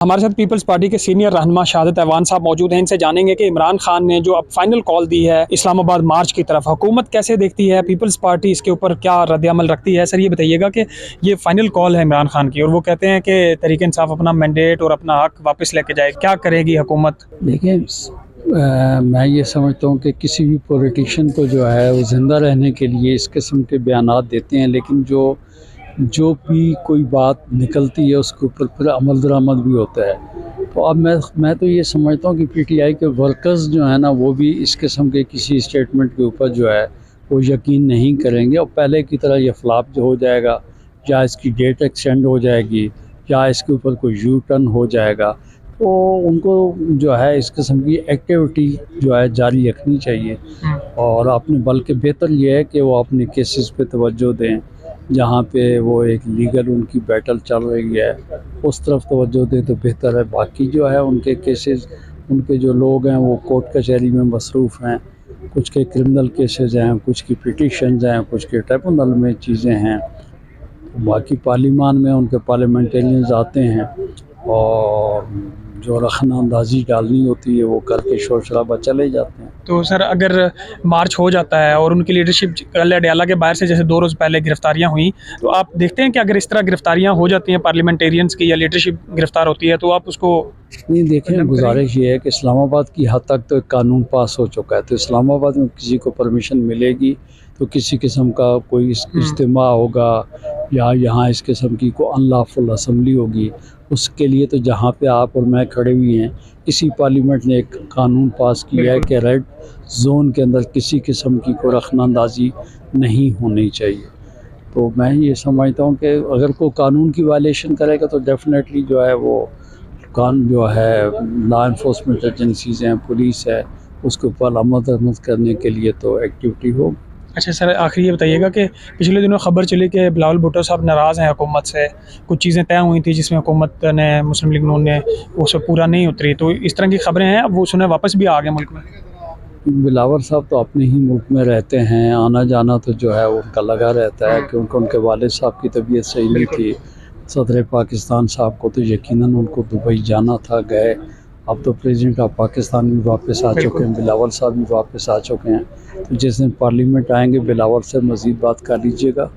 हमारे साथ peoples party के सीनियर रहनुमा शहादत ऐवान साहब मौजूद हैं। इनसे जानेंगे कि इमरान खान ने जो अब फाइनल कॉल दी है इस्लामाबाद मार्च की तरफ, हुकूमत कैसे देखती है, पीपल्स पार्टी इसके ऊपर क्या रद्द-ए-अमल रखती है। सर ये बताइएगा कि ये फाइनल कॉल है इमरान खान की और वो कहते हैं कि तहरीक इंसाफ अपना मैंडेट और अपना हक वापस लेके जाए, क्या करेगी हुकूमत? देखिए, मैं ये समझता हूँ कि किसी भी पॉलिटिशियन को जो है वो ज़िंदा रहने के लिए इस किस्म के बयानात देते हैं, लेकिन जो भी कोई बात निकलती है उसके ऊपर फिर अमल दरामद भी होता है। तो अब मैं तो ये समझता हूँ कि पीटीआई के वर्कर्स जो है ना वो भी इस किस्म के किसी स्टेटमेंट के ऊपर जो है वो यकीन नहीं करेंगे और पहले की तरह ये फ्लॉप जो हो जाएगा या इसकी डेट एक्सटेंड हो जाएगी या इसके ऊपर कोई यू टर्न हो जाएगा, तो उनको जो है इस किस्म की एक्टिविटी जो है जारी रखनी चाहिए। और अपने बल्कि बेहतर ये है कि वो अपने केसेस पे तवज्जो दें, जहाँ पे वो एक लीगल उनकी बैटल चल रही है उस तरफ तवज्जो दें तो बेहतर है। बाकी जो है उनके केसेस, उनके जो लोग हैं वो कोर्ट कचहरी में मसरूफ़ हैं, कुछ के क्रिमिनल केसेस हैं, कुछ की पिटिशन्स हैं, कुछ के ट्रिब्यूनल में चीज़ें हैं। बाकी पार्लियामान में उनके पार्लियामेंटेरियंस आते हैं और जो रखना अंदाज़ी डालनी होती है वो करके शोर शराबा चले जाते हैं। तो सर अगर मार्च हो जाता है और उनकी लीडरशिप कल अडयाला के बाहर से जैसे 2 रोज़ पहले गिरफ्तारियां हुई, तो आप देखते हैं कि अगर इस तरह गिरफ्तारियां हो जाती हैं पार्लियामेंटेरियंस की या लीडरशिप गिरफ्तार होती है तो आप उसको नहीं, देखें, गुजारिश ये है कि इस्लामाबाद की हद तक तो एक कानून पास हो चुका है, तो इस्लामाबाद में किसी को परमिशन मिलेगी तो किसी किस्म का कोई इज्तिमा होगा या यहाँ इस किस्म की कोई अनलॉफुल असम्बली होगी, उसके लिए तो जहाँ पे आप और मैं खड़े हुए हैं इसी पार्लियामेंट ने एक कानून पास किया है कि रेड जोन के अंदर किसी किस्म की कोई रखनांदाजी नहीं होनी चाहिए। तो मैं ये समझता हूँ कि अगर कोई कानून की वायलेशन करेगा तो डेफिनेटली जो है वो कानून जो है लॉ इन्फोर्समेंट एजेंसीज़ हैं, पुलिस है, उसके ऊपर अमल दरामद करने के लिए तो एक्टिविटी हो। अच्छा सर आखिरी ये बताइएगा कि पिछले दिनों खबर चली कि बिलावल भुट्टो साहब नाराज़ हैं हुकूमत से, कुछ चीज़ें तय हुई थी जिसमें हुकूमत ने मुस्लिम लीग नून ने वो सब पूरा नहीं उतरी, तो इस तरह की खबरें हैं, अब वो सुने वापस भी आ गए मुल्क में। बिलावल साहब तो अपने ही मुल्क में रहते हैं, आना जाना तो जो है उनका लगा रहता है क्योंकि उनके वालिद साहब की तबीयत सही नहीं थी। सदर पाकिस्तान साहब को तो यकीनन उनको दुबई जाना था, गए। अब तो प्रेसिडेंट ऑफ पाकिस्तान भी वापस आ चुके हैं, बिलावल साहब भी वापस आ चुके हैं। तो जिस दिन पार्लियामेंट आएंगे बिलावल से मज़ीद बात कर लीजिएगा।